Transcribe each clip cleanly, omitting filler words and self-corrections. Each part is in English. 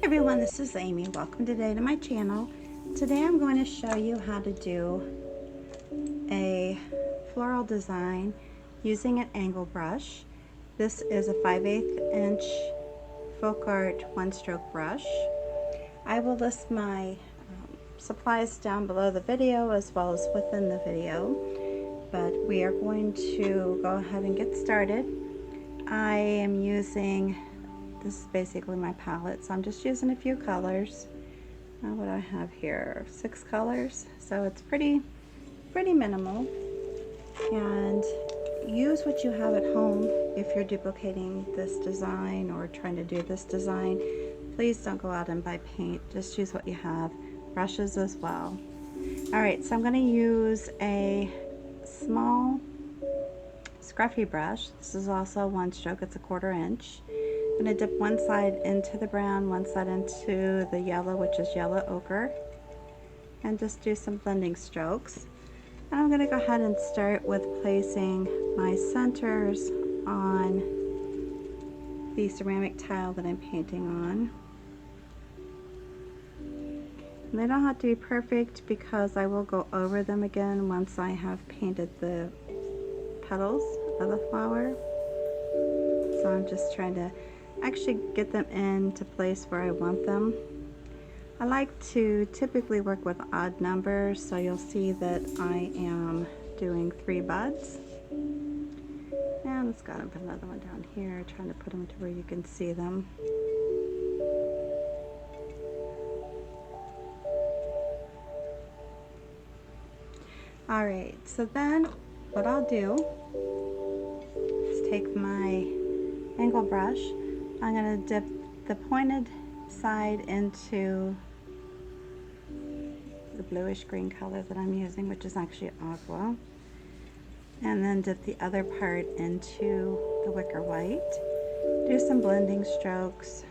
Everyone, this is Amy. Welcome today to my channel. Today I'm going to show you how to do a floral design using an angle brush. This is a 5/8 inch folk art one stroke brush. I will list my supplies down below the video as well as within the video, but we are going to go ahead and get started. I am using, this is basically my palette, so I'm just using a few colors. What do I have here? 6 colors, so it's pretty minimal. And use what you have at home if you're duplicating this design or trying to do this design. Please don't go out and buy paint, just use what you have. Brushes as well. Alright, so I'm going to use a small Scruffy brush. This is also one stroke, it's a 1/4 inch. I'm going to dip one side into the brown, one side into the yellow, which is yellow ochre, and just do some blending strokes. And I'm going to go ahead and start with placing my centers on the ceramic tile that I'm painting on. And they don't have to be perfect because I will go over them again once I have painted the petals of the flower. So I'm just trying to actually get them into place where I want them. I like to typically work with odd numbers, so you'll see that I am doing 3 buds. And let's go ahead and put another one down here, trying to put them to where you can see them. Alright, so then what I'll do is take my angle brush. I'm going to dip the pointed side into the bluish green color that I'm using, which is actually Aqua, and then dip the other part into the Wicker white. Do some blending strokes.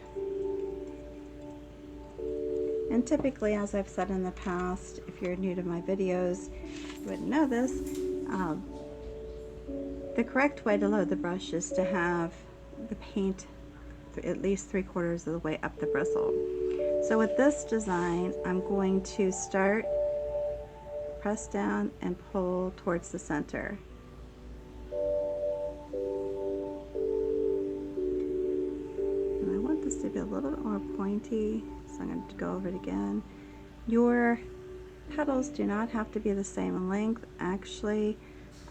And typically, as I've said in the past, if you're new to my videos, you wouldn't know this, the correct way to load the brush is to have the paint at least 3/4 of the way up the bristle. So with this design, I'm going to start, press down and pull towards the center. And I want this to be a little bit more pointy, so I'm going to go over it again. Your petals do not have to be the same length. Actually,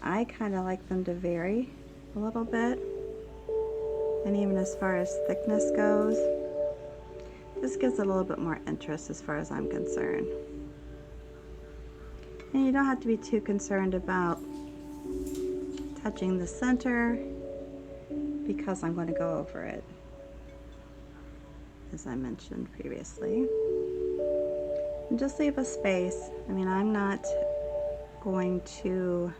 I kind of like them to vary a little bit. And even as far as thickness goes, this gives it a little bit more interest as far as I'm concerned. And you don't have to be too concerned about touching the center because I'm going to go over it, as I mentioned previously. And just leave a space. I mean, I'm not going to,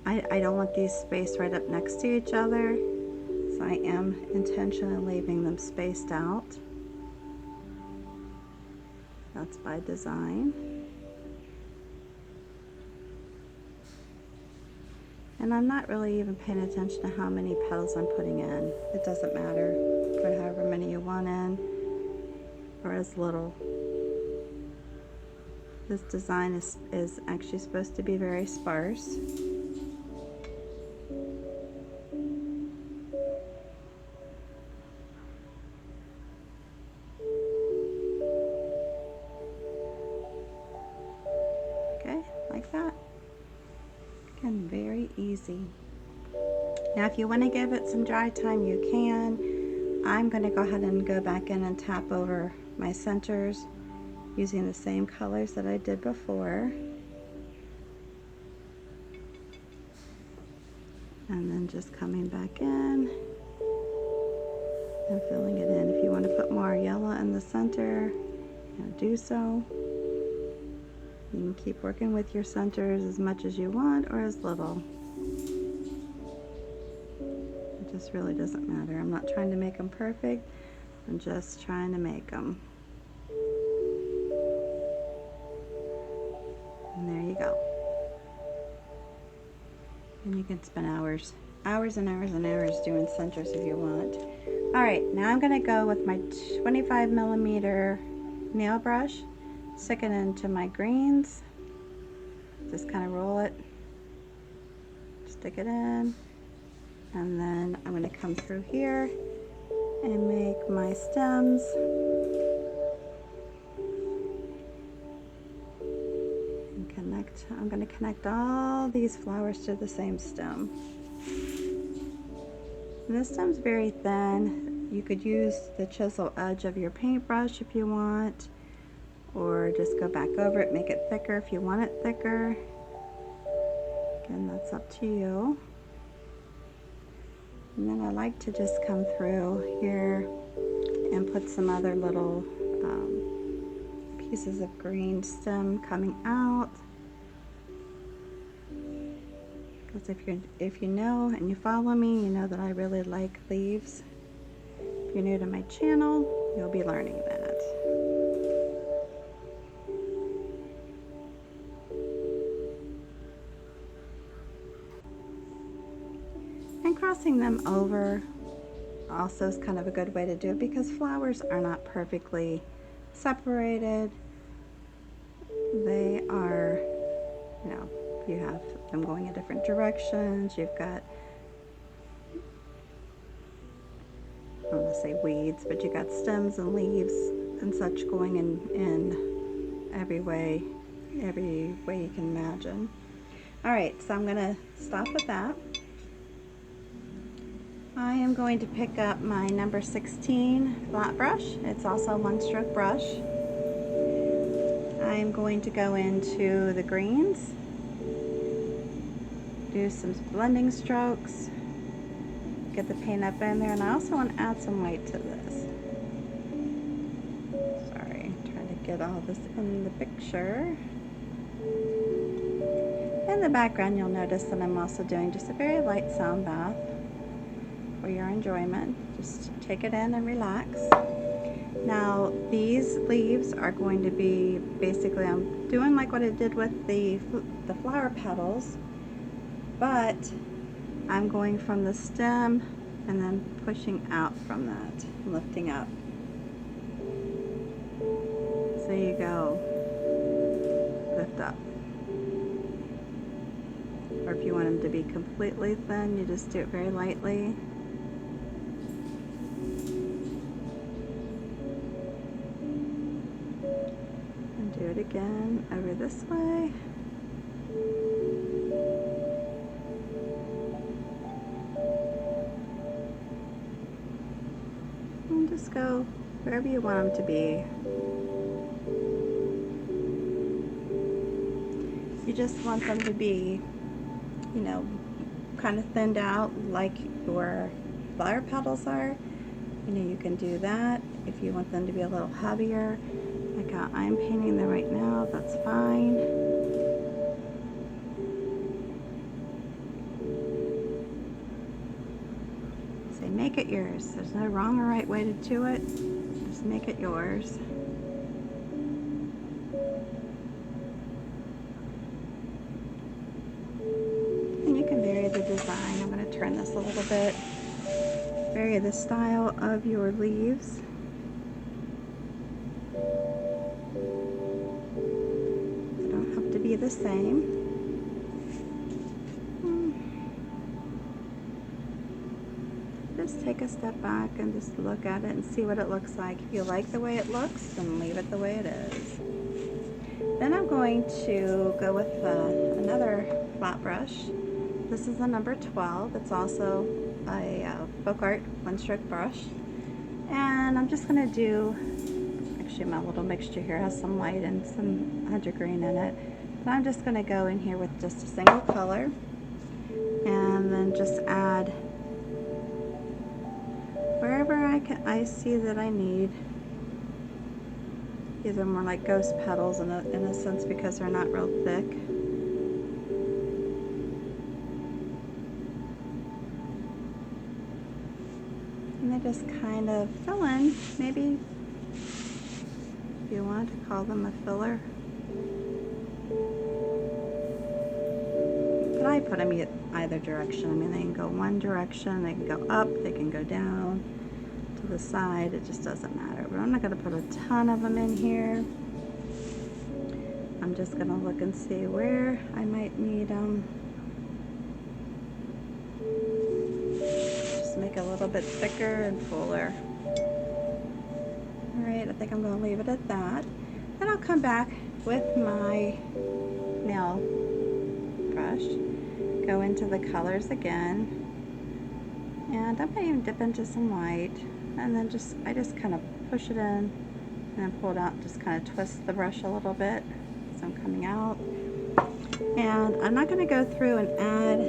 I don't want these spaced right up next to each other, so I am intentionally leaving them spaced out. That's by design. And I'm not really even paying attention to how many petals I'm putting in. It doesn't matter. Put however many you want in, or as little. This design is actually supposed to be very sparse. Like that. Again, very easy. Now if you want to give it some dry time, you can. I'm going to go ahead and go back in and tap over my centers using the same colors that I did before. And then just coming back in and filling it in. If you want to put more yellow in the center, do so. You can keep working with your centers as much as you want or as little. It just really doesn't matter. I'm not trying to make them perfect. I'm just trying to make them. And there you go. And you can spend hours and hours and hours doing centers if you want. Alright, now I'm going to go with my 25mm nail brush, stick it into my greens, just kind of roll it, stick it in, and then I'm going to come through here and make my stems. And connect, I'm going to connect all these flowers to the same stem. And this stem's very thin. You could use the chisel edge of your paintbrush if you want, or just go back over it, make it thicker if you want it thicker. Again, that's up to you. And then I like to just come through here and put some other little pieces of green stem coming out. Because if you know and you follow me, you know that I really like leaves. If you're new to my channel, you'll be learning that. And crossing them over also is kind of a good way to do it, because flowers are not perfectly separated. They are, you know, you have them going in different directions. You've got, I don't want to say weeds, but you got stems and leaves and such going in every way you can imagine. Alright, so I'm going to stop with that. I am going to pick up my number 16 flat brush. It's also a one-stroke brush. I am going to go into the greens, do some blending strokes, get the paint up in there, and I also want to add some white to this. Sorry, trying to get all this in the picture. In the background, you'll notice that I'm also doing just a very light sound bath for your enjoyment. Just take it in and relax. Now these leaves are going to be, basically I'm doing like what I did with the flower petals, but I'm going from the stem and then pushing out from that, lifting up. So you go, lift up. Or if you want them to be completely thin, you just do it very lightly. And do it again over this way. And just go wherever you want them to be. You just want them to be, you know, kind of thinned out like your flower petals are. You know, you can do that. If you want them to be a little heavier, like how I'm painting them right now, that's fine. So make it yours. There's no wrong or right way to do it. Just make it yours. Design. I'm going to turn this a little bit. Vary the style of your leaves. They don't have to be the same. Just take a step back and just look at it and see what it looks like. If you like the way it looks, then leave it the way it is. Then I'm going to go with another flat brush. This is a number 12. It's also a folk art one-stroke brush. And I'm just going to do, actually my little mixture here has some white and some hunter green in it. But I'm just going to go in here with just a single color. And then just add wherever I see that I need. These are more like ghost petals in a sense because they're not real thick. And they just kind of fill in, maybe if you want to call them a filler. But I put them either direction. I mean, they can go one direction, they can go up, they can go down. to the side, it just doesn't matter. But I'm not going to put a ton of them in here. I'm just going to look and see where I might need them. Just make it a little bit thicker and fuller. Alright, I think I'm going to leave it at that. Then I'll come back with my nail brush, go into the colors again, and I might even dip into some white, and then I just kind of push it in and then pull it out, just kind of twist the brush a little bit as I'm coming out. And I'm not going to go through and add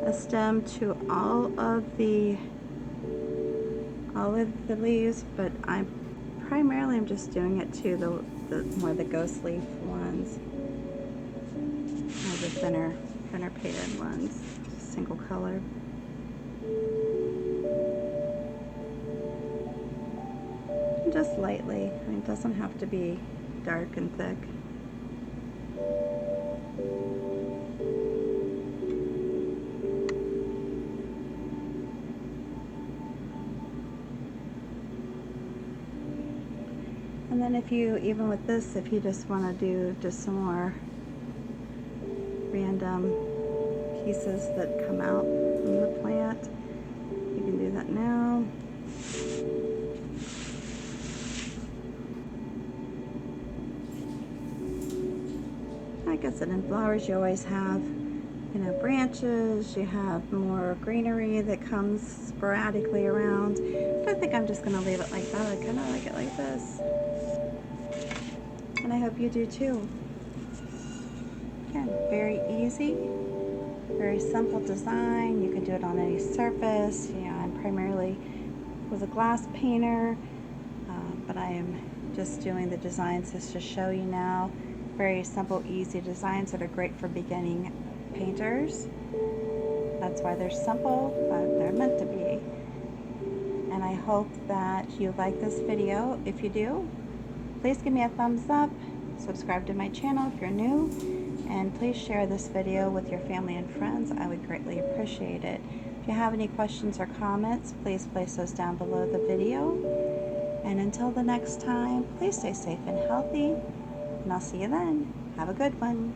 a stem to all of the leaves, but I'm just doing it to the more the ghost leaf ones, or the thinner painted ones, single color. Just lightly. I mean, it doesn't have to be dark and thick. And then even with this, if you just want to do just some more random pieces that come out from the plant, you can do that now. Like I said, in flowers you always have, you know, branches, you have more greenery that comes sporadically around. But I think I'm just going to leave it like that. I kind of like it like this. And I hope you do too. Again, very easy, very simple design. You can do it on any surface. You know, I'm primarily was a glass painter, but I am just doing the designs just to show you now. Very simple, easy designs that are great for beginning painters. That's why they're simple, but they're meant to be. And I hope that you like this video. If you do, please give me a thumbs up, subscribe to my channel if you're new, and please share this video with your family and friends. I would greatly appreciate it. If you have any questions or comments, please place those down below the video. And until the next time, please stay safe and healthy, and I'll see you then. Have a good one.